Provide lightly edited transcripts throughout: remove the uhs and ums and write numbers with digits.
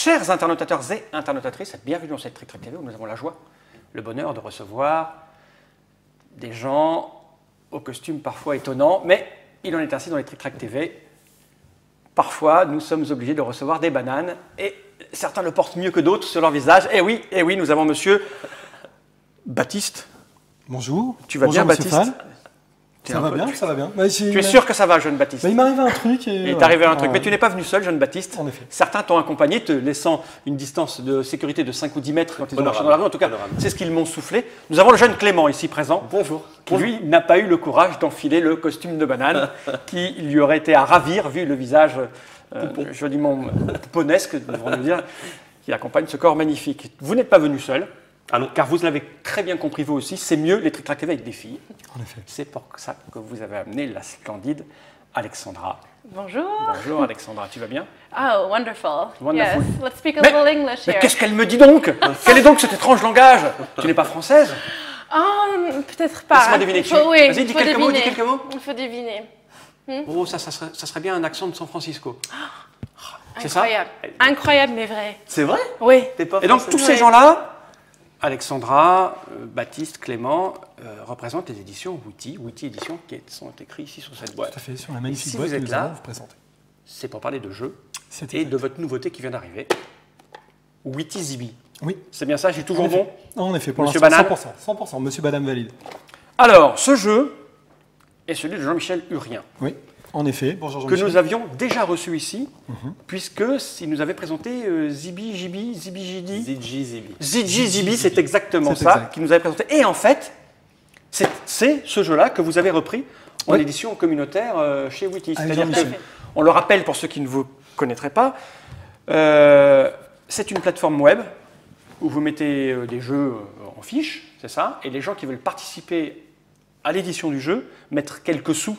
Chers internautateurs et internautatrices, bienvenue dans cette Trick Track TV où nous avons la joie, le bonheur de recevoir des gens aux costumes parfois étonnants, mais il en est ainsi dans les Trick Track TV. Parfois, nous sommes obligés de recevoir des bananes et certains le portent mieux que d'autres sur leur visage. Et oui, nous avons monsieur Baptiste. Bonjour. Tu vas Bonjour, bien, Baptiste? Ça va bien, ça va bien. Tu es sûr que ça va, jeune Baptiste? Il m'arrive un truc. Il t'est arrivé un truc, mais tu n'es pas venu seul, jeune Baptiste. En effet. Certains t'ont accompagné, te laissant une distance de sécurité de 5 ou 10 mètres quand ils ont marché dans la rue. En tout cas, c'est ce qu'ils m'ont soufflé. Nous avons le jeune Clément ici présent. Bonjour. Qui, lui, n'a pas eu le courage d'enfiler le costume de banane qui lui aurait été à ravir, vu le visage joliment pouponesque, devons-nous dire, qui accompagne ce corps magnifique. Vous n'êtes pas venu seul. Ah non, car vous l'avez très bien compris vous aussi, c'est mieux les Trick Track TV avec des filles. En effet. C'est pour ça que vous avez amené la splendide Alexandra. Bonjour. Bonjour Alexandra, tu vas bien? Oh, wonderful. Wonderful. Yes, let's speak a little English Mais here. qu'est-ce qu'elle me dit donc? Quel est donc cet étrange langage? Tu n'es pas française? Peut-être pas. Laisse-moi deviner. Oui, Vas-y, dis quelques mots, dis quelques mots. Il faut deviner. Oh, ça serait bien un accent de San Francisco. C'est ça? Incroyable. Incroyable, mais vrai. C'est vrai? Oui. T'es pas Et donc français? tous ces gens-là, Alexandra, Baptiste, Clément, représentent les éditions Witty. Witty Éditions qui sont écrits ici sur cette boîte. Tout à fait, sur la magnifique Si boîte vous que êtes nous là, allons vous présenter. C'est pour parler de jeux C'est et exact. de votre nouveauté qui vient d'arriver. Witty Zibi. Oui. C'est bien ça, j'ai toujours En effet. bon? En effet, pour Monsieur l'instant, Banane 100%. Monsieur Banane valide. Alors, ce jeu est celui de Jean-Michel Urien, Oui, en effet. Bonjour que Jean-Michel. nous avions déjà reçu ici, puisque il nous avait présenté Zibi, Jibi, Zibi, Jidi. Zidji Zibi. Zidji Zibi, c'est exactement C'est ça exact. qu'il nous avait présenté. Et en fait, c'est ce jeu-là que vous avez repris en Oui. édition communautaire chez Witty. Avec C'est-à-dire Jean-Michel. que, on le rappelle pour ceux qui ne vous connaîtraient pas, c'est une plateforme web où vous mettez des jeux en fiche, c'est ça, et les gens qui veulent participer à l'édition du jeu mettent quelques sous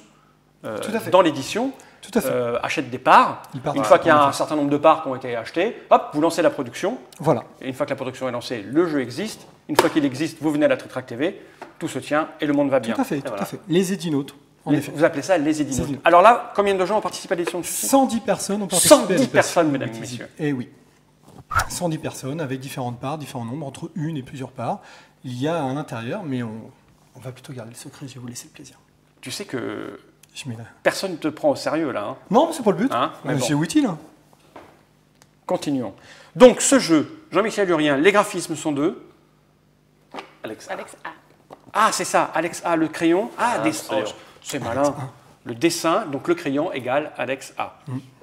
Tout à fait. dans l'édition. Tout à fait. Achètent des parts. Ils partent. Une fois qu'il y a En un effet. certain nombre de parts qui ont été achetées, hop, vous lancez la production. Voilà. Et une fois que la production est lancée, le jeu existe. Une fois qu'il existe, vous venez à la Trick Track TV, tout se tient et le monde va bien. Tout à fait, tout voilà. à fait. Les édinautes, en effet. Vous appelez ça les édinautes. édinautes. Alors là, combien de gens ont participé à l'édition de ceci? 110 personnes ont participé 110 à l'édition personnes, de mesdames et Witty messieurs. Zibi. Eh oui. 110 personnes avec différentes parts, différents nombres, entre une et plusieurs parts. Il y a un intérieur, mais on va plutôt garder le secret, je vais vous laisser le plaisir. Tu sais que Je mets là. personne ne te prend au sérieux là. Hein. Non, mais c'est pas le but. Hein, mais bon. Chez Witty, là. Continuons. Donc ce jeu, Jean-Michel Urien, les graphismes sont d'eux. Alexa. Alex A. Ah, c'est ça, Alex A, le crayon. Ah, le oh, crayon. c'est malin. Le dessin, donc le crayon égale Alex A.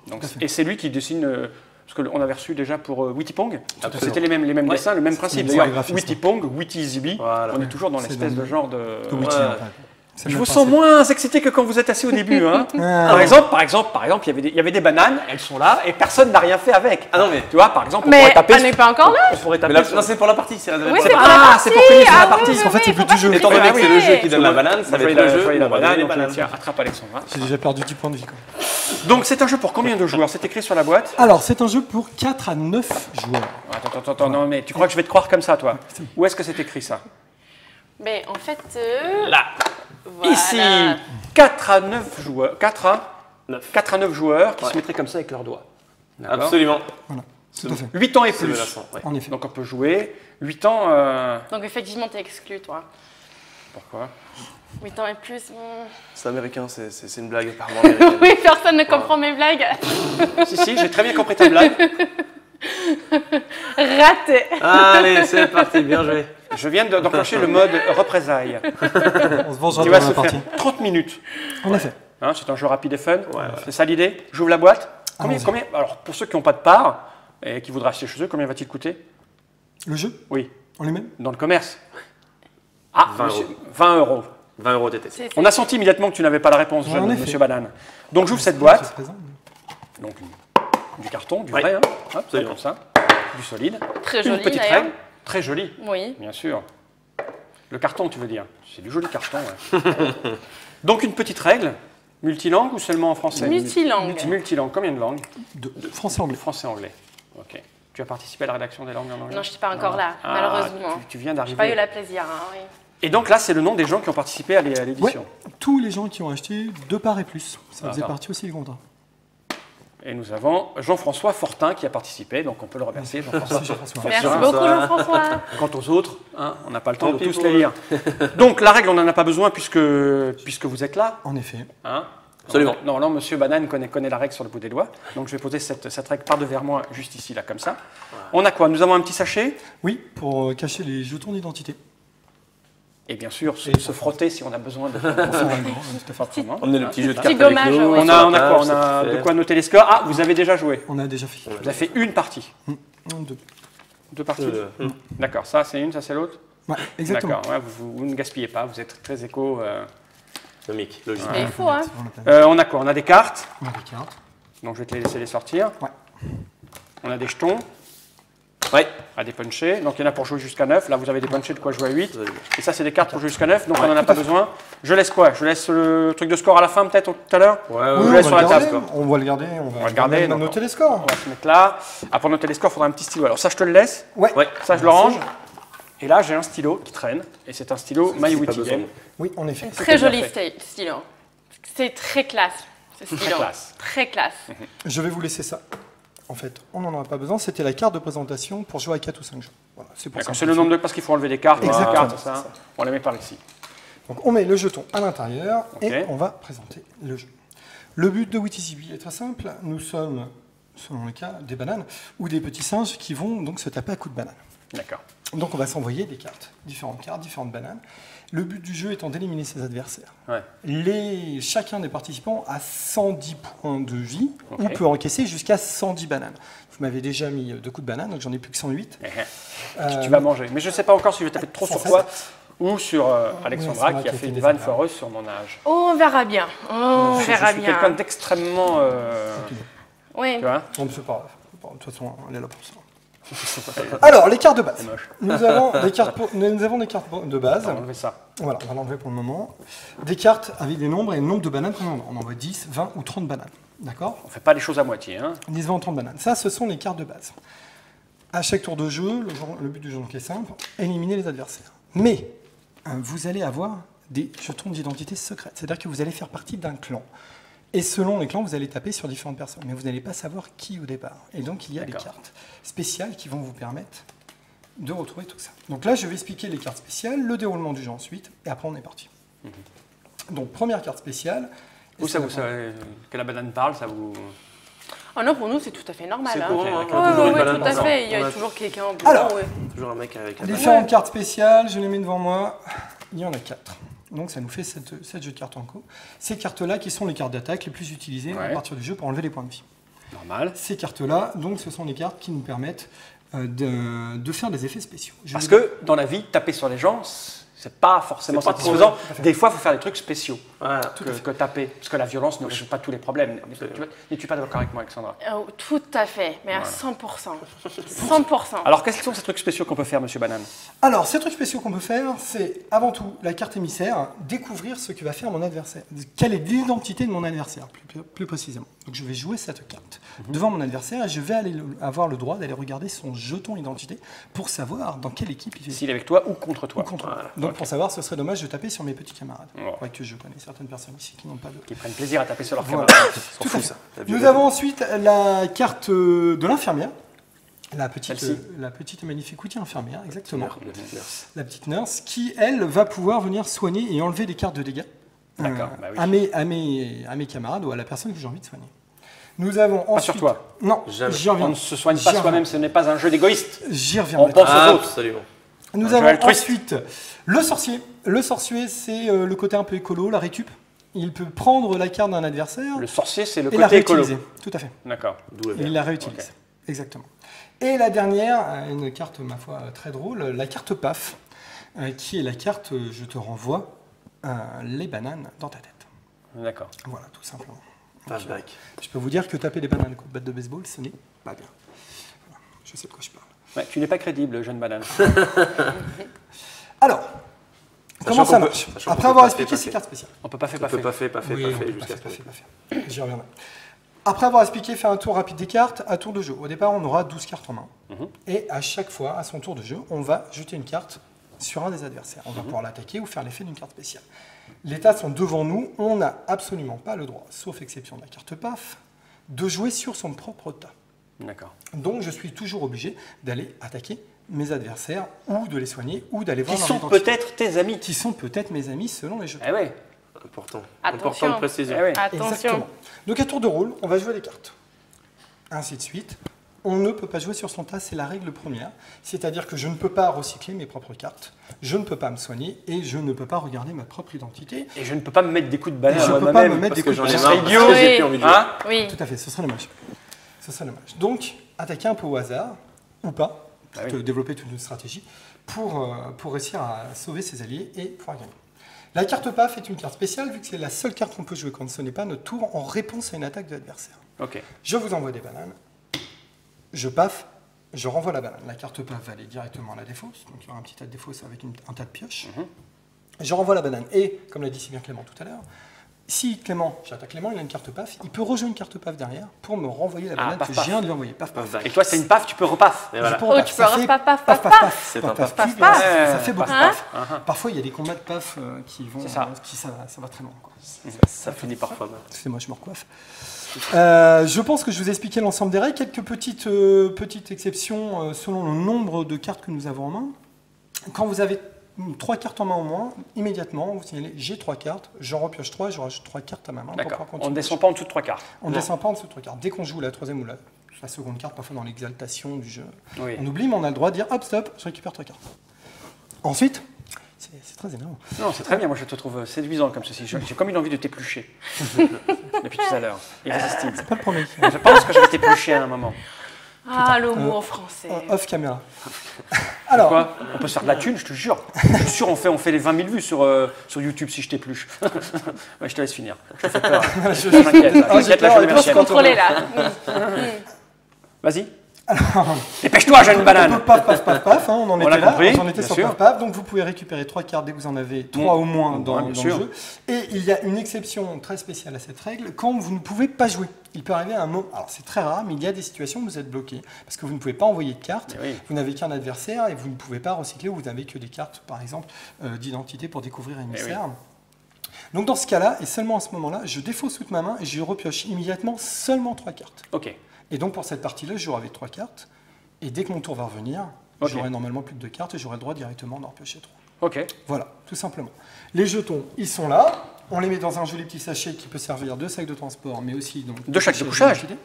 Donc, et c'est lui qui dessine, parce qu'on avait reçu déjà pour Witty Pong. à fait. C'était les mêmes dessins, le même principe. les D'ailleurs, graphismes. Witty Pong, Witty Zibi, Voilà. on est toujours dans C'est l'espèce dans de genre de... De Witty, Ouais. en fait. C'est Je le vous même sens principe. moins excité que quand vous êtes assis au début. Hein. Ah. Par exemple, il y avait des bananes, elles sont là, et personne n'a rien fait avec. Ah non, mais- Tu vois, par exemple, on Mais pourrait taper... elle n'est pas encore là. On pourrait Mais taper non, c'est pour la partie. C'est Oui, c'est pour la Ah, partie. c'est pour finir sur la Ah partie. oui, Parce qu'en fait, c'est le but faut du jeu. pas Étant se donné que c'est le tromper. jeu qui donne la banane, ça va être le jeu. la on va donner banane, les donc, bananes. tiens, attrape Alexandra. J'ai déjà perdu 10 points de vie. Quoi. Donc c'est un jeu pour combien de joueurs? C'est écrit sur la boîte. Alors, c'est un jeu pour 4 à 9 joueurs. Attends, non mais tu crois que je vais te croire comme ça, toi? Où est-ce que c'est écrit ça? Mais en fait, Là. voilà. Ici, 4 à 9 joueurs. 4 à 9 joueurs qui Ouais. se mettraient comme ça avec leurs doigts. D'accord. Absolument. Voilà, tout à fait. 8 ans et C'est plus. menaçant, ouais. En effet. Donc on peut jouer. 8 ans. Donc effectivement, t'es exclu, toi. Pourquoi? 8 ans et plus. C'est américain, c'est une blague apparemment américaine. Oui, personne ne comprend mes blagues. Si, j'ai très bien compris ta blague. Raté. Allez, c'est parti, bien joué. Je viens d'enclencher le mode représailles. On se vengera Qui dans va la se partie. faire 30 minutes. En effet. Hein, c'est un jeu rapide et fun. Ouais. C'est ça l'idée? J'ouvre la boîte. Allons-y. Alors pour ceux qui n'ont pas de part et qui voudraient acheter chez eux, combien va-t-il coûter? Le jeu, Oui, en lui-même. dans le commerce. Ah, 20 monsieur, euros. 20 euros. 20 euros TTC. C'est- On a senti immédiatement que tu n'avais pas la réponse, Ouais, jeune en effet. monsieur Banane. Donc j'ouvre cette Ça boîte. se présente. Donc du carton, du Ouais. vrai, hein. Hop, Absolument. comme ça, du solide. Très Une joli, petite d'ailleurs. règle, très jolie, Oui. bien sûr. Le carton, tu veux dire? C'est du joli carton. Ouais. Donc une petite règle, multilangue ou seulement en français? Multilangue. Multilangue. Combien de langues? De français-anglais. Français-anglais. Ok. Tu as participé à la rédaction des langues en anglais? Non, je suis pas encore Non. là, Ah, malheureusement. Tu viens J'ai d'arriver. pas eu la plaisir, hein, oui. Et donc là, c'est le nom des gens qui ont participé à l'édition. Tous les gens qui ont acheté 2 parts et plus. Ça faisait Attends. partie aussi du contrat. Et nous avons Jean-François Fortin qui a participé, donc on peut le remercier, Jean-François. Merci, Jean-François. Merci Jean-François. beaucoup, Jean-François. Quant aux autres, hein, on n'a pas le temps Tant de pis tous pour les eux. lire. Donc la règle, on n'en a pas besoin puisque vous êtes là. En effet. Hein. Absolument. Normalement, Monsieur Banane connaît la règle sur le bout des doigts. Donc je vais poser cette règle par devers moi, juste ici, là, comme ça. On a quoi? Nous avons un petit sachet. Oui, pour cacher les jetons d'identité. Et bien sûr, se frotter si on a besoin de Pour faire un grand, tout à fait. forcément. Emmenez le petit jeu de Petit cartes avec gommage, nous. ouais. On sur a, la on a table, quoi? On ça a fait- de quoi noter les scores. Ah, vous avez déjà joué. On a déjà fait. Vous avez fait une partie. Un, deux. Deux parties. Euh, D'accord, ça c'est une, ça c'est l'autre. Ouais, exactement. D'accord, ouais, vous ne gaspillez pas, vous êtes très éco. Dynamique, logique. Et il faut, hein. On a quoi? On a des cartes, On a des cartes. donc je vais te les laisser les sortir. Ouais. On a des jetons, Ouais. à des punchés, donc il y en a pour jouer jusqu'à 9. Là vous avez des punchés de quoi jouer à 8. Vous allez bien. Et ça c'est des cartes pour jouer jusqu'à 9, donc Ouais, on n'en a tout pas à fait. besoin. Je laisse quoi? Je laisse le truc de score à la fin peut-être tout à l'heure? Ouais, Vous Oui, laisse on sur va la le table. garder. On va le garder. On va le garder, même donc noter les scores. On va se mettre là. Ah, pour noter les scores, il faudra un petit stylo. Alors ça je te le laisse, Ouais. Ouais. ça je le range. Et là j'ai un stylo qui traîne, et c'est un stylo My Pas Witty besoin. Game. Oui, en effet. Très bien joli fait. stylo. C'est très classe, ce stylo. classe. Très classe. Je vais vous laisser ça. En fait, on n'en aura pas besoin. C'était la carte de présentation pour jouer à 4 ou 5 jeux. Voilà, c'est pour ça. D'accord, c'est le nombre de parce qu'il faut enlever des cartes, Exactement. cartes, ça. On les met par ici. Donc on met le jeton à l'intérieur et Ok. on va présenter le jeu. Le but de WTCB est très simple. Nous sommes, selon le cas, des bananes ou des petits singes qui vont donc se taper à coups de banane. D'accord. Donc on va s'envoyer des cartes, différentes bananes. Le but du jeu étant d'éliminer ses adversaires. Ouais. Chacun des participants a 110 points de vie Ok. ou peut encaisser jusqu'à 110 bananes. Vous m'avez déjà mis 2 coups de banane, donc j'en ai plus que 108. Tu vas manger. Mais je ne sais pas encore si je vais taper trop sur toi ou sur Alexandra Oui, qui a qui fait a une été vanne désagréable. foireuse sur mon âge. Oh, on verra bien. Oh, on Je verra suis quelqu'un bien. d'extrêmement. Oui. Tu vois. Non, mais c'est pas grave. De toute façon, on est là pour ça. Alors, les cartes de base. C'est moche. Nous avons des cartes de base. On va enlever ça. Voilà, on va l'enlever pour le moment. Des cartes avec des nombres et le nombre de bananes qu'on envoie. On envoie 10, 20 ou 30 bananes. D'accord? On ne fait pas les choses à moitié. Hein. 10, 20 ou 30 bananes. Ça, ce sont les cartes de base. À chaque tour de jeu, le but du jeu donc est simple, éliminer les adversaires. Mais vous allez avoir des jetons d'identité secrète. C'est-à-dire que vous allez faire partie d'un clan. Et selon les clans, vous allez taper sur différentes personnes. Mais vous n'allez pas savoir qui au départ. Et donc, il y a des D'accord. cartes spéciales qui vont vous permettre de retrouver tout ça. Donc là, je vais expliquer les cartes spéciales, le déroulement du jeu ensuite, et après, on est parti. Donc, première carte spéciale. Vous, ça vous savez que la banane parle, ça vous. Oh non, pour nous, c'est tout à fait normal. C'est hein. courant, Ok, hein, d'accord. on a toujours Ouais, une ouais, banane tout à dans fait. Il y on a a toujours quelqu'un au bureau. Alors, ouais. toujours un mec avec la banane. Différentes cartes spéciales, je les mets devant moi. Il y en a 4. Donc ça nous fait 7 jeux de cartes en co. Ces cartes-là qui sont les cartes d'attaque les plus utilisées à Ouais. partir du jeu pour enlever les points de vie. Normal. Ces cartes-là, donc ce sont les cartes qui nous permettent de faire des effets spéciaux. Parce que dans la vie, taper sur les gens, c'est pas forcément C'est pas satisfaisant. trop, tout à fait. Des fois, il faut faire des trucs spéciaux Voilà. que taper. Parce que la violence ne résout pas tous les problèmes. N'es-tu pas d'accord avec moi, Alexandra? Oh, tout à fait, mais à Voilà. 100%. 100%. Alors, quels sont ces trucs spéciaux qu'on peut faire, Monsieur Banane? Alors, ces trucs spéciaux qu'on peut faire, c'est avant tout la carte émissaire, découvrir ce que va faire mon adversaire. Quelle est l'identité de mon adversaire, plus précisément. Donc, je vais jouer cette carte devant mon adversaire et je vais avoir le droit d'aller regarder son jeton identité pour savoir dans quelle équipe il est. S'il est avec toi ou contre toi? Ou contre moi. Voilà. Donc, pour savoir, ce serait dommage de taper sur mes petits camarades. Ouais. Quoique je connais certaines personnes ici qui n'ont pas de. Qui prennent plaisir à taper sur leur Voilà. camarade. S'en Tout à fout, fait. ça. La Nous violence. avons ensuite la carte de l'infirmière. La petite et magnifique outil infirmière, exactement. Merci. La petite nurse qui, elle, va pouvoir venir soigner et enlever des cartes de dégâts D'accord, bah oui. à mes camarades ou à la personne que j'ai envie de soigner. Nous avons Pas ensuite... sur toi. Non, Jamais. j'y On reviens. ne se soigne J'y pas reviens. soi-même, ce n'est pas un jeu d'égoïste. J'y On reviendrai. pense aux autres. Absolument. Nous Un jeu avons altruiste. ensuite le sorcier. Le sorcier, c'est le côté un peu écolo, la récup. Il peut prendre la carte d'un adversaire Le sorcier, c'est le et la côté écolo. réutiliser. Tout à fait. D'accord. D'où Il la réutilise. Ok. Exactement. Et la dernière, une carte, ma foi, très drôle, la carte PAF, qui est la carte je te renvoie les bananes dans ta tête. D'accord. Voilà, tout simplement. Flashback. Je peux vous dire que taper des bananes contre batte de baseball, ce n'est pas bien. Voilà, je sais de quoi je parle. Ouais, tu n'es pas crédible, jeune banane. Alors, comment ça qu'on peut- marche sachant qu'on Après peut avoir pas expliqué faire, ces cartes spéciales. On peut pas faire On peut pas faire, Oui, on peut jusqu'à ce pas moment. faire. J'y reviendrai. Après avoir expliqué, faire un tour rapide des cartes, à tour de jeu. Au départ, on aura 12 cartes en main. Et à chaque fois, à son tour de jeu, on va jeter une carte sur un des adversaires. On va pouvoir l'attaquer ou faire l'effet d'une carte spéciale. Les tas sont devant nous. On n'a absolument pas le droit, sauf exception de la carte PAF, de jouer sur son propre tas. D'accord. Donc je suis toujours obligé d'aller attaquer mes adversaires, ou de les soigner, ou d'aller voir Qui leur sont identité. peut-être tes amis. Qui sont peut-être mes amis selon les jetons. Eh ouais. Important. Attention. Important de préciser. Eh ouais. Attention. Exactement. Donc à tour de rôle, on va jouer des cartes. Ainsi de suite. On ne peut pas jouer sur son tas, c'est la règle première. C'est-à-dire que je ne peux pas recycler mes propres cartes, je ne peux pas me soigner et je ne peux pas regarder ma propre identité. Et je ne peux pas me mettre des coups de balai Et je à peux pas moi-même. me mettre des Parce coups que de j'en ai balai. marre. idiot. Parce que j'ai Oui. plus envie de jouer. Hein? Oui. Tout à fait, ce serait dommage. Ce serait dommage. Donc, attaquer un peu au hasard, ou pas, Ah oui. développer toute une stratégie pour réussir à sauver ses alliés et pouvoir gagner. La carte PAF est une carte spéciale, vu que c'est la seule carte qu'on peut jouer quand ce n'est pas notre tour, en réponse à une attaque de l'adversaire. Ok. Je vous envoie des bananes, je paf, je renvoie la banane. La carte PAF va aller directement à la défausse, donc il y aura un petit tas de défausse avec un tas de pioches. Je renvoie la banane, et, comme l'a dit si bien Clément tout à l'heure, si Clément, j'attaque Clément, il a une carte PAF, il peut rejouer une carte PAF derrière pour me renvoyer la banane paf, que paf. je viens de lui envoyer. Paf, paf. Et toi, c'est une paf, tu peux repaf. Et voilà. Je peux Oh, repaf. tu Ça peux fait paf, paf, paf, paf, paf, paf. C'est Paf, un paf, paf, plus, paf. ça fait beaucoup de Paf. paf. Parfois, il y a des combats de paf qui vont... C'est ça. Ça va très loin. Quoi. Ça finit parfois mal. Excusez-moi, je me recoiffe. Je pense que je vous ai expliqué l'ensemble des règles. Quelques petites exceptions selon le nombre de cartes que nous avons en main. Quand vous avez 3 cartes en main au moins, immédiatement, vous signalez j'ai 3 cartes, j'en repioche 3 et je rajoute 3 cartes à ma main. pour D'accord. pouvoir On continuer. ne descend pas en dessous de 3 cartes. On ne descend pas en dessous de 3 cartes. Dès qu'on joue la troisième ou la seconde carte, parfois dans l'exaltation du jeu, Oui. on oublie, mais on a le droit de dire hop, stop, je récupère 3 cartes. Ensuite, c'est très énervant. Non, c'est très bien. Moi, je te trouve séduisant comme ceci. J'ai comme une envie de t'éplucher depuis tout à l'heure. Irrésistible. C'est pas le premier. Je pense que je vais t'éplucher à un moment. Ah, l'humour français. Off caméra. Alors, Quoi? On peut se faire de la thune, je te jure. Je suis sûr, on fait les 20 000 vues sur YouTube si je t'épluche. Ouais, je te laisse finir. Je te fais peur. je- T'inquiète, là, Ah, j'ai t'inquiète, là, peur, je et vais puis Faut se me contrôler là. Vas-y. Dépêche-toi, jeune un peu banane. paf, paf, paf, paf, hein, on en On était l'a là, compris, on en était bien sur sûr. paf, paf, donc vous pouvez récupérer 3 cartes dès que vous en avez 3 au moins dans, Ouais, bien dans sûr. le jeu. Et il y a une exception très spéciale à cette règle, quand vous ne pouvez pas jouer. Il peut arriver un moment, alors c'est très rare, mais il y a des situations où vous êtes bloqué, parce que vous ne pouvez pas envoyer de cartes, Mais oui. vous n'avez qu'un adversaire et vous ne pouvez pas recycler, ou vous n'avez que des cartes, par exemple, d'identité pour découvrir un émissaire. Donc dans ce cas-là, et seulement à ce moment-là, je défausse toute ma main et je repioche immédiatement seulement 3 cartes. Ok. Et donc pour cette partie-là, je jouerai avec 3 cartes. Et dès que mon tour va revenir, Ok. j'aurai normalement plus que 2 cartes et j'aurai le droit directement d'en repiocher 3. Ok. Voilà, tout simplement. Les jetons, ils sont là. On les met dans un joli petit sachet qui peut servir de sac de transport, mais aussi donc, De sac de sachet couchage. d'identité.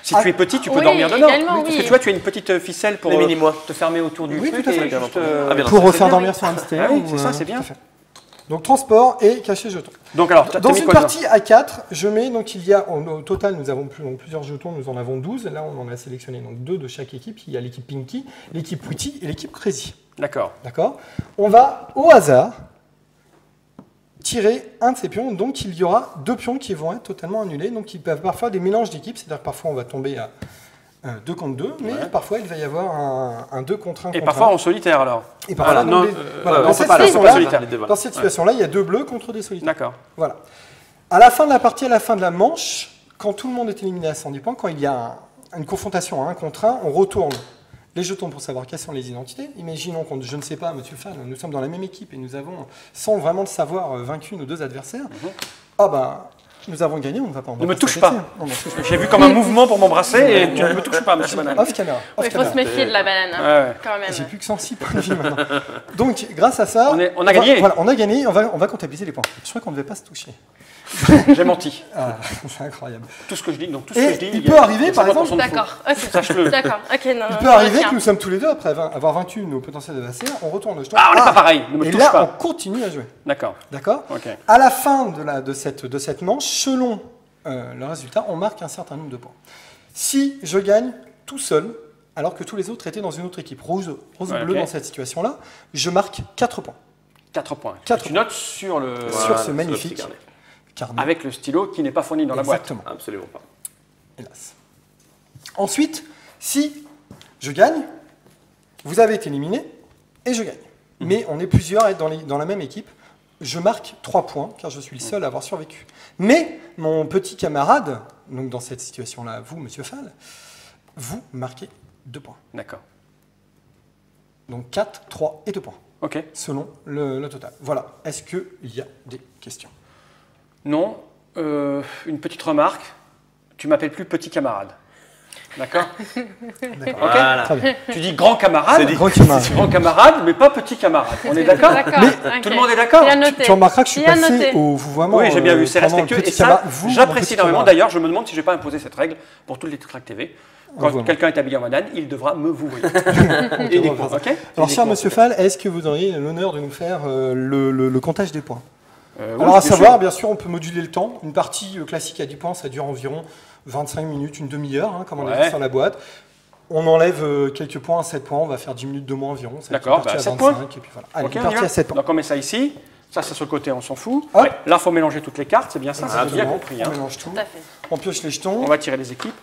Si Ah, tu es petit, tu peux oui, dormir dedans. également, Parce que oui. tu vois, tu as une petite ficelle pour Les mini-mois. te fermer autour du Oui, truc. tout à fait. Et juste, Ah, bien, Pour ça, c'est refaire bien. dormir sur un hamster. Ah oui, ou, c'est ça, c'est bien. tout à fait. Donc transport et cachet jetons. Donc alors, t'as Dans mis une quoi dedans? partie à 4, je mets, donc il y a, au total nous avons plusieurs jetons, nous en avons 12, là on en a sélectionné donc 2 de chaque équipe, il y a l'équipe Pinky, l'équipe Witty et l'équipe Crazy. D'accord. D'accord? On va au hasard tirer un de ces pions, donc il y aura 2 pions qui vont être totalement annulés, donc ils peuvent parfois des mélanges d'équipes, c'est-à-dire que parfois on va tomber à 2 contre 2, mais Ouais. parfois il va y avoir un 2 contre 1 Et contre parfois 1. en solitaire alors. Et parfois, Voilà, donc, non, voilà, on dans peut cette pas, là, c'est pas situation-là, solitaire. Les deux, voilà. dans cette situation-là, il y a 2 bleus contre des solitaires. D'accord. Voilà. À la fin de la partie, à la fin de la manche, quand tout le monde est éliminé à 110 points, quand il y a une confrontation à 1 contre 1, on retourne les jetons pour savoir quelles sont les identités. Imaginons qu'on, je ne sais pas, monsieur Fan, nous sommes dans la même équipe et nous avons, sans vraiment le savoir, vaincu nos 2 adversaires. Ah ben, nous avons gagné, on ne va pas en Ne me touche pas. Non, ne me touche pas. J'ai vu comme un mouvement pour m'embrasser et tu ne me touches pas, monsieur Banane. Off caméra. Off Il faut se caméra. méfier de la banane, hein, Ouais, ouais. quand même. J'ai plus que 106 points de vie maintenant. Donc, grâce à ça, On a gagné. Voilà, on a gagné. On va comptabiliser les points. Je crois qu'on ne devait pas se toucher. J'ai menti. Ah, c'est incroyable. Tout ce que je dis, donc tout ce Et que je dis. il y a- peut arriver, y a par 50% exemple- de faux. D'accord, ok. Sache-le. D'accord, ok, non. Il non, peut je arriver retiens. que nous sommes tous les deux, après avoir vaincu nos potentiels adversaires, on retourne le jeton. Ah, on n'est pas pareil, ne me Et touche là, pas. on continue à jouer. D'accord. D'accord. Ok. À la fin de cette manche, selon le résultat, on marque un certain nombre de points. Si je gagne tout seul, alors que tous les autres étaient dans une autre équipe, rouge ou Ouais, bleu ok. dans cette situation-là, je marque 4 points. 4 points. 4 Tu notes sur le. Sur Voilà, ce le magnifique petit carnet. carnet. Avec le stylo qui n'est pas fourni dans la boîte. Exactement. Absolument pas. Hélas. Ensuite, si je gagne, vous avez été éliminé et je gagne. Mais on est plusieurs à être dans la même équipe. Je marque 3 points car je suis le seul à avoir survécu. Mais mon petit camarade, donc dans cette situation-là, vous, monsieur Fall, vous marquez 2 points. D'accord. Donc 4, 3 et 2 points, Ok. selon le total. Voilà. Est-ce qu'il y a des questions? Non. Une petite remarque. tu m'appelles plus petit camarade. D'accord? D'accord. Ok. Voilà. Très bien. Tu dis grand camarade, Grand camarade. grand camarade, mais pas petit camarade. On est d'accord? D'accord. Mais- Tout le monde est d'accord? Bien noté. Tu remarqueras que je suis Bien passé noté. au vouvoiement. Oui, j'ai bien vu, c'est pendant le respectueux. Et petit ça, camarade, vous, mon j'apprécie petit énormément. camarade. D'ailleurs, je me demande si je n'ai pas imposé cette règle pour toutes les Trick TV. Quand Vouvoiement. quelqu'un est habillé en banane, il devra me vouvoyer. Uniquement. Ok? Alors, cher Uniquement. Monsieur Fall, est-ce que vous auriez l'honneur de nous faire le comptage des points? Oui, Alors, à bien savoir, sûr. bien sûr, on peut moduler le temps. Une partie classique à 10 points, ça dure environ 25 minutes, une demi-heure, hein, comme on a Ouais. dit sur la boîte. On enlève quelques points à 7 points, on va faire 10 minutes de moins environ. Ça fait D'accord, une partie bah, à 7 25, points. et puis voilà. Allez, Ok, une on y partie va. à 7 points. Donc on met ça ici. Ça, c'est sur le côté, on s'en fout. Hop. Ouais. Là, il faut mélanger toutes les cartes, c'est bien ça, c'est bien Absolument. compris. On Hein. mélange tout. Tout à fait. On pioche les On jetons. va tirer les équipes.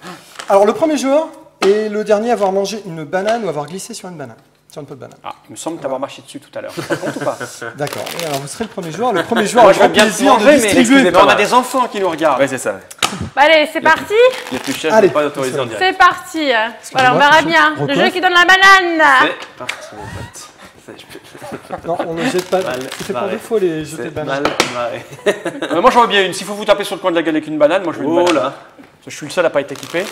Alors, le premier joueur est le dernier à avoir mangé une banane ou avoir glissé sur une banane. Sur une peau de banane. Ah, il me semble t'avoir marché dessus tout à l'heure. Ça compte ou pas? D'accord. Et alors, vous serez le premier joueur. Le premier joueur Moi, a je veux grand bien te plaisir de manger, mais distribuer. mais on a des enfants qui nous regardent. Ouais, c'est ça. Bah, allez, c'est parti. Les plus chers, Allez. je ne peux pas autoriser en direct. C'est parti. Voilà, on moi, verra je bien. Le recoiffe. jeu qui donne la banane. C'est parti, mon pote. Non, on ne jette pas. Mal C'était pour barré. deux fois les jeter de C'est banane. mal barré. Moi, j'en veux bien une. S'il faut vous taper sur le coin de la gueule avec une banane, moi, je veux une Oh banane. là. Parce que je suis le seul à pas être équipé.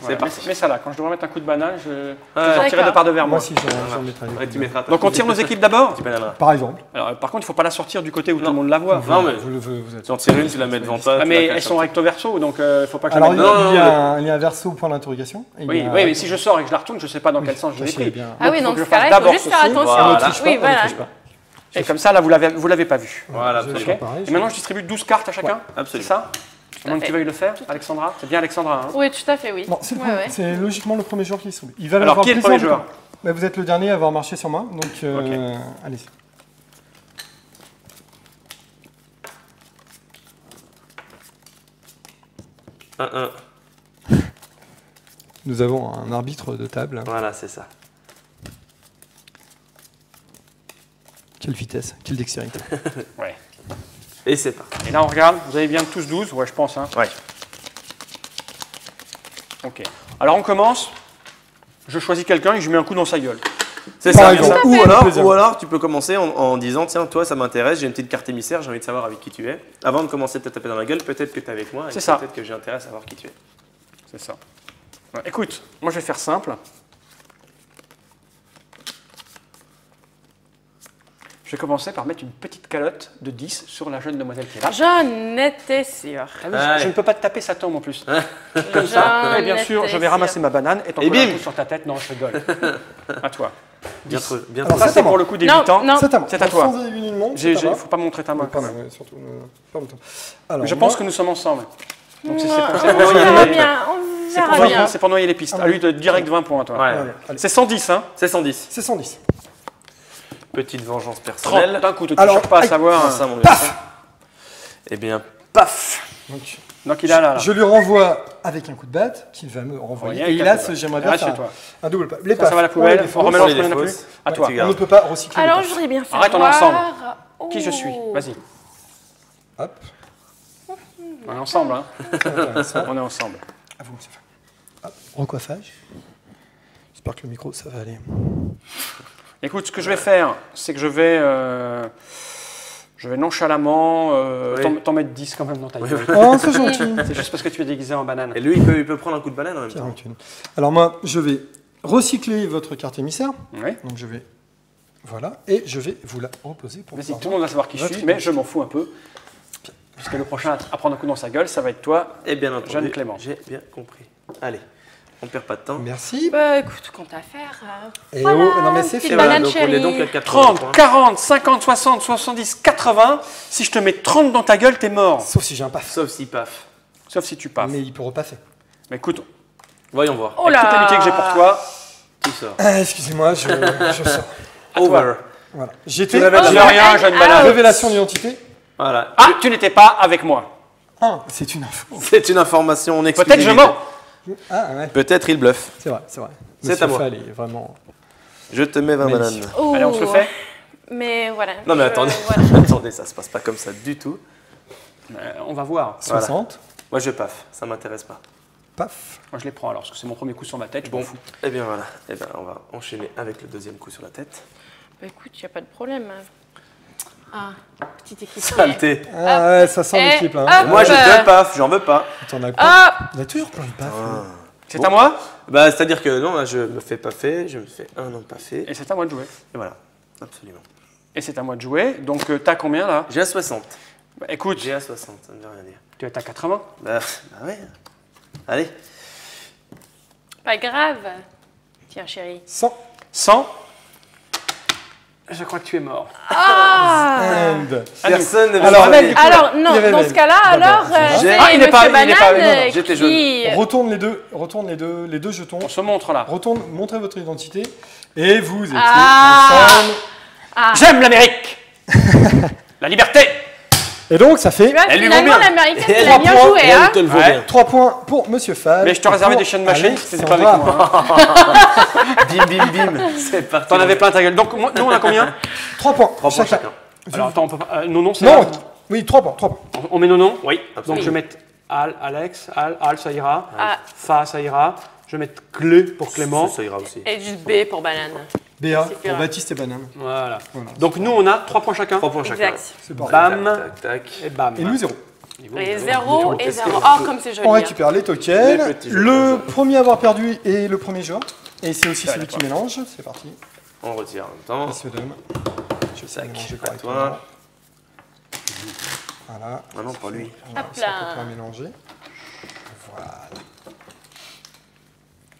Voilà, parti. mets ça là. Quand je devrais mettre un coup de banane, je Ouais. sortirai de part de vers Moi moi. aussi, j'en mettrai. Ouais, tu mettras. Donc on tire nos équipes d'abord. Tu banaleras. Par exemple. Alors par contre, il faut pas la sortir du côté où tout le monde la voit. Non, mais Vous êtes. tu en tires une, tu la mets devant toi. Ah, tu mais la caches elles sont un recto verso, donc il faut pas que je Alors, la il mette. y, dedans. il y a un verso au point d'interrogation. et il y Oui, a- oui, mais si je sors et que je la retourne, je sais pas dans quel sens je l'ai Sachez pris. bien. Ah oui, il faut donc que je ce fasse cas-là, il faut d'abord juste faire ceci. attention. Voilà. On ne triche pas, Oui, on ne voilà. triche pas. Et comme ça, là, vous l'avez pas vu. Voilà, Je vais absolument. faire pareil, Et maintenant, je distribue 12 cartes à chacun. C'est Absolument. ça? À moins que fait. tu veuilles le faire, Alexandra. C'est bien Alexandra. Hein. Oui, tout à fait, oui. Non, c'est le Ouais, premier- ouais. c'est logiquement le premier joueur qui distribue. Il va Alors, avoir qui est le plaisir premier de- joueur? Bah, vous êtes le dernier à avoir marché sur moi, donc allez-y. Un. Nous avons un arbitre de table. Voilà, c'est ça. Quelle vitesse, quelle dextérité. Ouais. Et c'est parti. Et là, on regarde. Vous avez bien tous 12? Ouais, je pense. Hein. Ouais. Ok. Alors, on commence. Je choisis quelqu'un et je lui mets un coup dans sa gueule. C'est Par ça. exemple. Ou alors, tu peux commencer en disant tiens, toi, ça m'intéresse, j'ai une petite carte émissaire, j'ai envie de savoir avec qui tu es. Avant de commencer de te taper dans la gueule, peut-être que tu es avec moi. et C'est ça. Peut-être que j'ai intérêt à savoir qui tu es. C'est ça. Ouais, écoute, moi, je vais faire simple. Je vais commencer par mettre une petite calotte de 10 sur la jeune demoiselle qui est là. J'en étais sûre. Ah oui, Allez. je ne peux pas te taper, ça tombe en plus. Comme ça. J'en Et bien sûr, étais je vais ramasser sûre. ma banane et t'en Et coller un bim. coup sur ta tête. Non, je rigole. À toi. Bien, bien Alors, Ça, c'est c'est à moi. pour le coup des Non, 8 ans. non. C'est à moi. C'est à toi. Sans éliminer, Il c'est ne à faut pas montrer ta main quand même. surtout, pas longtemps. Alors, Je moi, pense que nous sommes ensemble. Donc c'est On pour verra noyer les- bien, on c'est pour verra noyer- bien. c'est pour noyer les pistes. À lui de direct 20 points, toi. Ouais. Allez, allez. C'est 110, hein. C'est 110. C'est 110. Petite vengeance 30 personnelle. d'un coup, tu ne Alors, cherches pas à aïe. savoir. Prends ça, mon garçon. Eh bien, paf. Donc, Donc il est là. je lui renvoie avec un coup de batte qu'il va me renvoyer. Renvoyer Et avec un là, coup de batte. j'aimerais bien Reste faire chez toi. un double pas. Les Ça, ça va à la paf, poubelle. les fausses. On remet l'autre, les on n'en a plus. fausses. À toi. tu On gardes. ne peut pas recycler Alors, les je paf. voudrais bien savoir... Arrête, on est ensemble. Qui je Oh. suis? Vas-y. Hop. On est ensemble, hein. Intéressant. On est ensemble. À vous, monsieur Fall. Hop, recoiffage. J'espère que le micro, ça va aller. Écoute, ce que je vais faire, c'est que je vais nonchalamment Oui. t'en mettre 10 quand même dans ta Oui, gueule. oui. Oh, c'est gentil. C'est juste parce que tu es déguisé en banane. Et lui, il peut prendre un coup de banane en même temps. 41. Alors moi, je vais recycler votre carte émissaire. Oui. Donc je vais... Voilà. Et je vais vous la reposer pour Vas-y, pouvoir tout le monde va savoir qui je Votre suis, mais je m'en fous un peu. Puisque le prochain à prendre un coup dans sa gueule, ça va être toi. Et bien entendu, Jeanne Clément. j'ai bien compris. Allez, on perd pas de temps. Merci. Bah, écoute, compte à faire. Et Voilà, oh, non mais c'est petite fait. banane donc on est chérie. donc à 80 30, points. 40, 50, 60, 70, 80. Si je te mets 30 dans ta gueule, t'es mort. Sauf si j'ai un paf. Sauf si paf. Sauf si tu pars. Mais il peut repaffer. Mais écoute, Voyons voir. Oh là. toute l'amitié que j'ai pour toi, Tout sort. Excusez-moi, je sors. Over. Voilà. J'ai tu fait n'avais Oh, de bah, rien, jeune ah, banane. révélation d'identité. Voilà. Ah, tu n'étais pas avec moi. Ah, c'est une info. C'est une information en Peut-être exclusivité. je mens. Ah ouais, Peut-être il bluffe. c'est vrai, c'est vrai. C'est Monsieur à moi. Fall est vraiment... Je te mets 20 Magnifique. bananes. Oh. Allez, on se le fait. Mais voilà. Non mais je- attendez, voilà. attendez, ça se passe pas comme ça du tout. On va voir. 60. Moi je paf, ça m'intéresse pas. Paf. Moi, je les prends alors, parce que c'est mon premier coup sur ma tête. Je m'en fous. Eh bien voilà, eh bien on va enchaîner avec le deuxième coup sur la tête. Bah, écoute, y a pas de problème. Ah, petite équipe. Saleté. Ah ouais, ça sent Et l'équipe là. hop. Hein. Moi, je te paf, j'en veux pas. T'en as pas. Ah, Il y a toujours plein de paf. C'est Bon. à moi Bah, c'est-à-dire que non, là, je me fais pas fait, je me fais un an pas fait. et c'est à moi de jouer. Et voilà, absolument. Et c'est à moi de jouer. Donc, t'as combien là? J'ai à 60. Bah, écoute, J'ai à 60, ça ne veut rien dire. tu es à 80. Bah ouais. Allez. pas grave. Tiens, chérie. 100. 100. Je crois que tu es mort. Ah And. Personne ne veut Alors, parler. Amel, Alors, non, Il dans révèle. ce cas-là, D'abord, alors, j'ai- c'est Ah, il est pas- Monsieur il est pas- Banane non, non, j'étais qui... Retourne les deux jetons. On se montre là. Retourne, montrez votre identité. Et vous étiez Ah. ensemble. Ah, J'aime l'Amérique. La liberté. Et donc, ça fait tu vois, Elle lui finalement, vaut bien. l'américaine, Elle elle a trois bien points, joué, hein. te le vaut Ouais. bien. 3 points pour Monsieur Fall. Mais je te réservais des chaînes machines, c'était pas avec moi. Bim, bim, bim. C'est parti. T'en avais plein ta gueule. Donc, nous, on a combien? 3 points. 3 points chacun. Alors, attends, on peut pas. Non, c'est Non, là. oui, 3 points. 3 points. On met nos noms? Oui, Donc, absolument. je vais mettre Al, Alex, Al, ça ira. Ah, Fa, ça ira. Je vais mettre Clé pour Clément. Ça ira aussi. et juste B pour banane. BA C'est pour clair. Baptiste et Banane. Voilà. Voilà. Donc, nous, on a 3 points chacun. 3 points chacun. Exact. C'est parti. Bam. Tac, tac, tac. Et bam. Et nous, 0. Et 0 et Est-ce 0. que- Oh, comme c'est joli. On hein. récupère les tokens. Les petits Le jetons. premier à avoir perdu est le premier joueur. Et c'est aussi Ah, celui qui d'accord. mélange. C'est parti. On retire en même temps. Messieurs, dames. Je vais essayer de Tac, mélanger à correctement. toi. Voilà. Ah non, pas lui. Voilà, Hop ça là. peut pas mélanger. Voilà.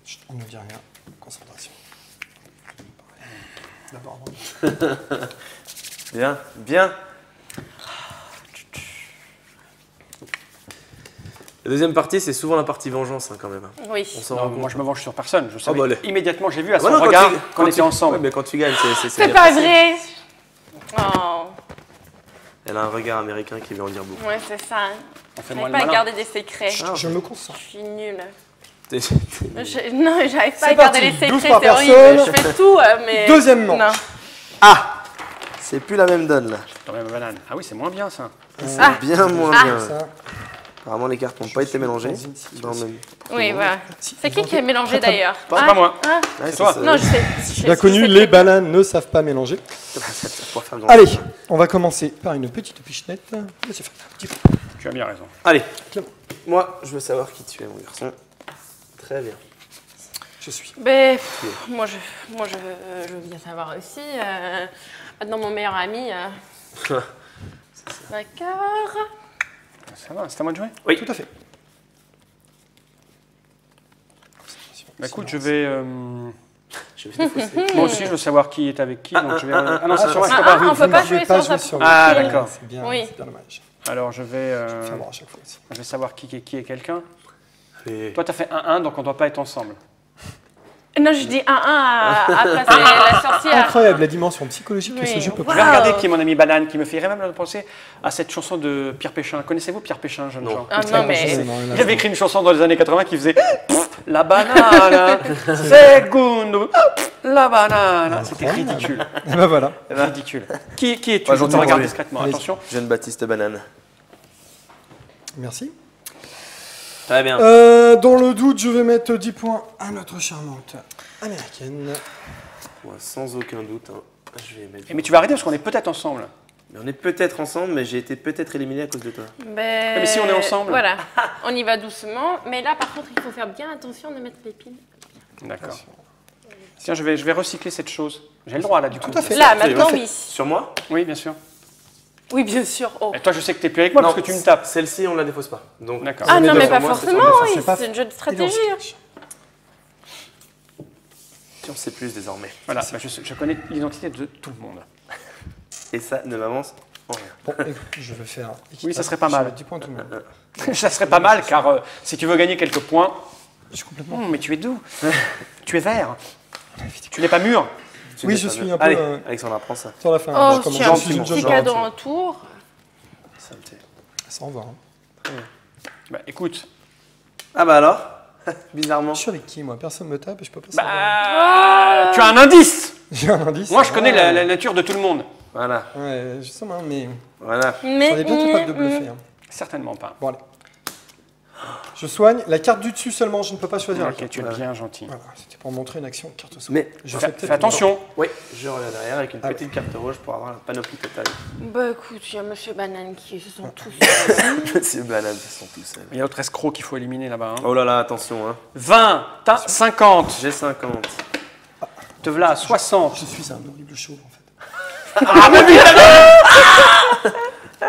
Chut, on ne dit rien. Concentration. D'abord, Bien, bien. La deuxième partie, c'est souvent la partie vengeance hein, quand même. Oui. On s'en Non, rend moi, compte. je me venge sur personne. Je savais bah, allez. immédiatement, j'ai vu à Ah bah son non, quand regard tu- qu'on quand était tu- ensemble. Ouais, mais quand tu gagnes, c'est C'est bien pas passé. vrai. Oh, Elle a un regard américain qui veut en dire beaucoup. ouais, c'est ça. On fait Je moins n'arrive le pas à malin. garder des secrets. je me concentre. Je suis nulle. T'es- Non, j'arrive pas C'est à garder parti, les 12 secrets, par c'est horrible. personne. Je fais tout, mais... Deuxième manche. Non. Ah, c'est plus la même donne là. Dans la même banane. Ah oui, c'est moins bien ça. C'est Ah. bien moins Ah. bien. Ça. Apparemment, les cartes n'ont pas été mélangées. dans une situation. Dans le même- Oui, voilà. Si, C'est qui a mélangé d'ailleurs? C'est pas moi. Ah, Ouais, C'est toi. ça. non, je sais. Bien connu, les bananes ne savent pas mélanger. Ça va pouvoir faire grand- Allez, on va commencer par une petite pichenette. Monsieur Fall, un petit peu. Tu as bien raison. Allez, Clément, moi, je veux savoir qui tu es, mon garçon. Très bien. je suis. Ben, moi, je veux bien savoir aussi. Maintenant, mon meilleur ami. D'accord. Ça va, c'est à moi de jouer? Oui. Tout à fait. Bah, écoute, je vais. Je vais te fausser. Moi aussi, je veux savoir qui est avec qui. Donc je vais... Ah non, c'est sur moi, je Ah, peux pas. ah, on peut pas Vous ne jouer pouvez sans sur ça. Ah, le- d'accord. C'est bien, Oui. c'est bien dommage. Alors je vais, Je vais faire voir à chaque fois aussi. je vais savoir qui est quelqu'un. Allez. Toi, tu as fait 1-1, donc on ne doit pas être ensemble. Non, je dis 1-1 à placer la sorcière. Incroyable la dimension psychologique que Oui. ce jeu peut Wow. Je vais regarder qui est mon ami Banane, qui me fait même penser à cette chanson de Pierre Péchin. Connaissez-vous Pierre Péchin, jeune Non. gens? Ah non, mais... Il avait écrit une chanson dans les années 80 qui faisait La banane, secondo, la banane. C'était ridicule. Et ben voilà. Ridicule. Qui es-tu? Pas Je te gentil regarde pour lui. discrètement. Allez. Attention. Jeune Baptiste Banane. Merci. Très bien. Dans le doute, je vais mettre 10 points à notre charmante américaine. Moi, sans aucun doute, hein, je vais mettre. Mais tu vas arrêter parce qu'on est peut-être ensemble. Mais on est peut-être ensemble, mais j'ai été peut-être éliminé à cause de toi. Ben, mais si on est ensemble. Voilà, on y va doucement. Mais là, par contre, il faut faire bien attention de mettre les piles. D'accord. Tiens, je vais recycler cette chose. J'ai le droit là, du coup. Tout à fait. Là, Absolument. maintenant, oui. Sur moi? Oui, bien sûr. Oui, bien sûr. Oh. Et toi, je sais que tu es plus avec moi parce que tu me tapes. Celle-ci, on la défausse pas. Donc, D'accord. Ah On est non, mais d'accord. pas Moi, c'est forcément, sur oui. c'est pas- C'est une jeu de Et dans stratégie. le hein. sketch. si on sait plus désormais. Voilà, bah, je connais l'identité de tout le monde. Et ça ne m'avance en rien. Bon, écoute, je vais faire. Oui, ça serait pas mal. Je vais mettre 10 points tout le monde. Ça serait pas mal car si tu veux gagner quelques points. Je suis complètement. Mais tu es doux. Tu es vert. Tu n'es pas mûr. Tu Oui, n'es je pas suis mieux. un peu, Allez, Alexandra, prends ça. Sur la fin. Oh, comment tiens, je suis une petit Jojo. cadeau en tour. Saleté. Ça en va. Hein. Bah écoute. Ah bah alors Bizarrement. Je suis avec qui, moi? Personne me tape et je peux pas savoir. Bah, tu as un indice. J'ai un indice. Moi, je connais Ah. la nature de tout le monde. Voilà, Ouais, justement, mais voilà. on est bien capable de Mm, bluffer. Hein. Certainement pas. Bon, allez. Je soigne. La carte du dessus seulement, je ne peux pas choisir. Ok, tu es bien gentil. Voilà, c'était pour montrer une action carte soin. Mais Je Fais, fais peut-être fais attention. oui, je reviens derrière avec une Ah petite carte rouge pour avoir la panoplie totale. Bah écoute, il y a Monsieur Banane qui se sont tous seuls. C'est banal, ils sont tous seuls. Il y a l'autre escroc qu'il faut éliminer là-bas. Hein. Oh là là, attention. Hein. 20, t'as 50. J'ai 50. Te voilà, 60. Je suis un horrible chauve en fait.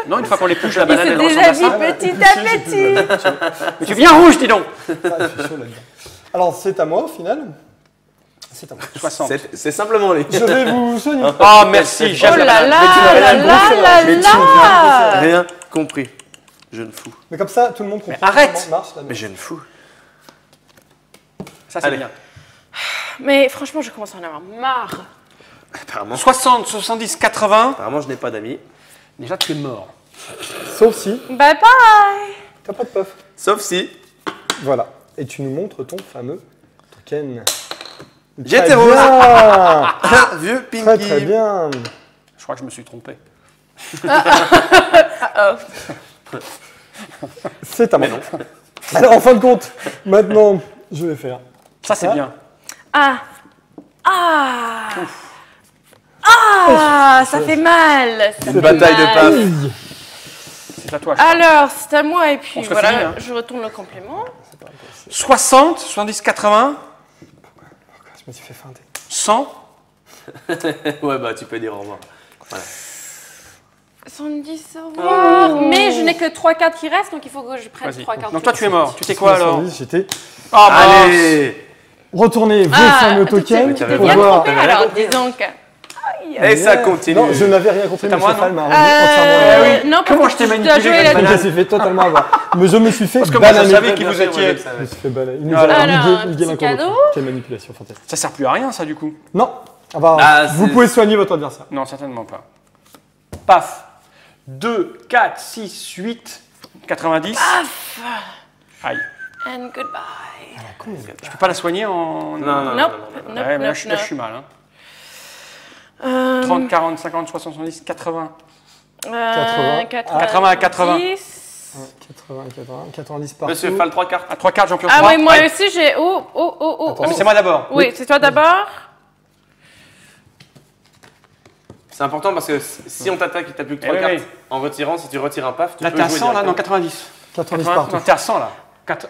Non, une fois qu'on les touche, la Il banane, se elle ressemble à déshabille ça. petit à petit. Mais tu es bien rouge, dis donc. Ah, il fait chaud là-dedans. Alors, c'est à moi au final. C'est à moi. 60. C'est simplement les. Je vais vous soigner. Oh, merci, Oh j'aime la là banane. là là là Mais tu là n'as là. rien compris. Jeune fou. Mais comme ça, tout le monde comprend Mais arrête. comment marche la Mais jeune fou. Ça, c'est Allez. bien. Mais franchement, je commence à en avoir marre. Apparemment, 60, 70, 80. apparemment je n'ai pas d'amis. Déjà, tu es mort. Sauf si Bye bye. t'as pas de puff. Sauf si. Voilà. Et tu nous montres ton fameux token. J'étais Très rose. bien. Ah, vieux Pinky. Très très bien. Je crois que je me suis trompé. C'est à moi. Alors, en fin de compte, maintenant, je vais faire. Ça, c'est Ah. bien. Ah. Ah. Ah, ça fait mal. Ça Une fait bataille de mal. paf. Aïe. C'est à toi. je crois. Alors, c'est à moi et puis On se voilà, finit, hein. je retourne le complément. 60, 70, 80, Je me suis fait feinter. 100. Ouais, bah tu peux dire au revoir. 70 au revoir. Mais je n'ai que 3 cartes qui restent, donc il faut que je prenne Vas-y. 3 cartes. Donc toi, tu es mort. Tu sais quoi alors? 70, j'étais Ah, mince. Allez. retourné vos Ah, fameux tu t'es tokens tu t'avais t'es pour bien voir. trompé alors, disons que... Et ça continue. Non, je n'avais rien compris, C'est à mais moi, Stéphane non m'a rendu entièrement. Non, parce Comment que je t'ai tu dois manipulé jouer comme la- Je me banane? suis fait totalement avoir. Mais je me suis fait Parce que moi, je bananer. savais qui vous étiez. Je me suis fait bananer. Il nous Voilà. a Alors, ligué l'un petit contre l'autre. cadeau. Quelle manipulation fantastique. Ça sert plus à rien, ça, du coup. Non. Ah bah, Ah, vous c'est- pouvez soigner votre adversaire. Non, certainement pas. Paf. 2, 4, 6, 8, 90. Aïe. And goodbye. Je peux pas la soigner en... Non, non, non. Nope, non, non. nope, Ouais, mais là, nope, je nope. suis mal. Hein. 30, Euh, 40, 50, 60, 70, 80. 80. 80 à 80. 80, 90 partout. Monsieur, Fall 3 cartes. À 3 cartes, j'en pioche Ah 3. oui, moi aussi j'ai... Oh. Ah, mais c'est moi d'abord. Oui, c'est toi d'abord. C'est important parce que si on t'attaque et t'as plus que 3 Eh oui, cartes, oui. en retirant, si tu retires un paf, tu Là, peux t'es à jouer 100, là, non, directement. 90. 90 Non, partout. t'es à 100, là.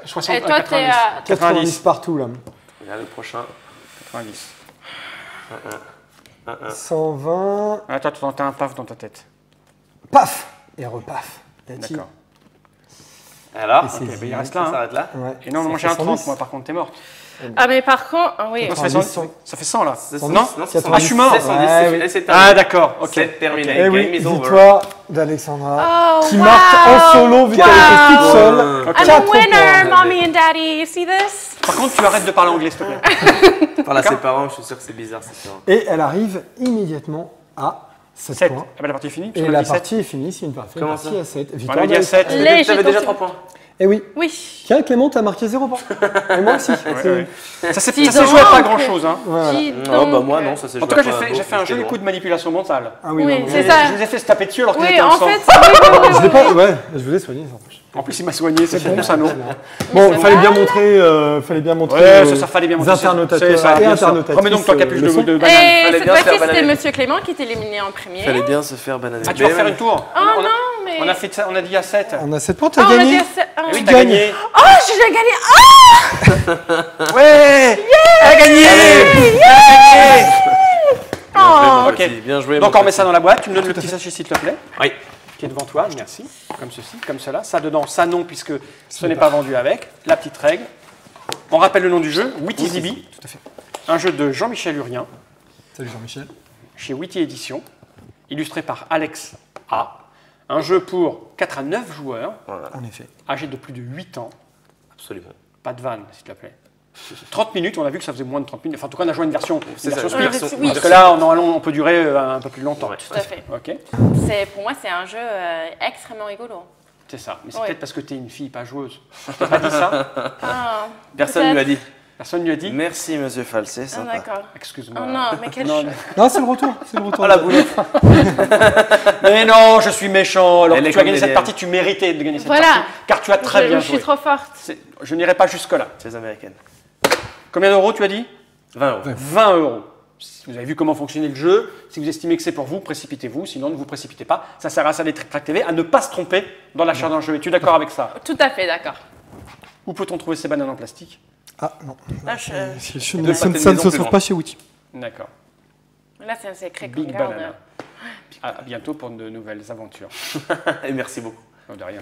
60, Et toi, t'es 90. à... 90 partout, là. Et là, le prochain. 90. 120. Attends, t'as un paf dans ta tête. Paf. Et repaf. D'accord. Alors, Et c'est Ok, bah, il dit. reste ça là. Hein. s'arrête là. Ouais. Et non, Ça moi fait j'ai un 30, 110. moi par contre, t'es morte. Ah mais par contre... ah oui. Ça fait 90, 100, ça fait 100 là. C'est Non c'est Ah, je suis mort. C'est 110, Ouais, c'est oui. et c'est Ah, terminé. d'accord, ok. C'est terminé. Eh oui, Game is over. victoire d'Alexandra. Oh, Qui wow. marque en solo, vu qu'elle était toute seule. Ouais. Ok. I'm a 4 winner, points. mommy and daddy. You see this? Par contre, tu arrêtes de parler anglais, s'il te plaît. Par là, ses parents, je suis sûr que c'est bizarre, c'est sûr. Et elle arrive immédiatement à 7 7. points. Ah bah, la partie est finie. Et parce qu'on a la dit 7. partie est finie, c'est une partie, Comment partie ça à 7. On Victoire avait dit à d'Alexandra. 7. Les T'avais déjà jetons- 3 points. Eh oui. Oui. Tiens, Clément, t'as marqué 0 points. Et moi aussi. Ouais. Ça s'est Dis joué à pas donc. grand chose. Hein. Voilà. Dis Non, bah donc, moi, non, ça c'est En tout cas, j'ai fait un joli coup de manipulation mentale. Ah Oui, non, c'est mais- ça. Je les ai fait se taper dessus alors qu'ils Oui, étaient en ensemble. fait, oui. Je l'ai pas. Ouais, je vous ai soigné. ça empêche. En plus, il m'a soigné, c'est bon, ça, non? Bon, c'est fallait bien mal. montrer. Ouais, ça fallait bien montrer. Internautes C'est ça, et bien sûr. internautes. Remets donc ta capuche de banane. Et Fallait cette bien se faire fois-ci, c'était balader. Monsieur Clément qui était éliminé en premier. Fallait bien se faire bananer. Ah, tu vas refaire une tour? Oh On a- non, mais... On a fait ça, on a dit à 7. On a 7 points, Ah, t'as on a gagné. dit assez- ah. Oui, Tu t'as gagnes. gagné. Oh, j'ai gagné. Ouais! Elle a gagné! Elle a gagné! Oh. Ok. Bien joué. Donc on remet ça dans la boîte, tu me donnes le petit sachet s'il te plaît, Oui. qui est devant toi, merci. Comme ceci, comme cela. Ça dedans, ça non, puisque ce n'est pas vendu avec. La petite règle. On rappelle le nom du jeu, Witty Zibi. Tout à fait. Un jeu de Jean-Michel Urien, Salut Jean-Michel. chez Witty Édition, illustré par Alex A. Un jeu pour 4 à 9 joueurs, En effet. âgés de plus de 8 ans. Absolument. Pas de vanne, s'il te plaît. 30 minutes, on a vu que ça faisait moins de 30 minutes. Enfin, en tout cas, on a joué une version, C'est ça, speed. une version- oui. Parce que là, on peut durer un peu plus longtemps. Tout à fait. Ok, Pour moi, c'est un jeu extrêmement rigolo. c'est ça. Mais c'est Ouais. peut-être parce que tu es une fille pas joueuse. Je t'ai pas dit ça? Ah, Personne ne lui a peut-être. dit. Personne ne lui a dit. Merci, monsieur Falsé, Ah, sympa. d'accord. Excuse-moi. Oh non, mais quel Non, ch- Non, c'est le retour. C'est le retour. Oh la boulette. mais non, je suis méchant. Alors Elle que est tu as comme gagné cette des partie, tu méritais de gagner cette Voilà. partie, car tu as très bien Je joué. suis trop forte. Je n'irai pas jusque-là. C'est les américaines. Combien d'euros tu as dit? 20 euros. 20 euros. Vous avez vu comment fonctionnait le jeu. Si vous estimez que c'est pour vous, précipitez-vous. Sinon, ne vous précipitez pas. Ça sert à ça des Trick Track TV, à ne pas se tromper dans l'achat d'un jeu. Es-tu d'accord avec ça? Tout à fait, d'accord. Où peut-on trouver ces bananes en plastique? Ah non. Là, je- Ça Deux ne pâtés de se maison plus trouve grandes. pas chez Witty. D'accord. Là, c'est un secret qu'on Big garde. Banana. À bientôt pour de nouvelles aventures. Et merci beaucoup. Non, de rien.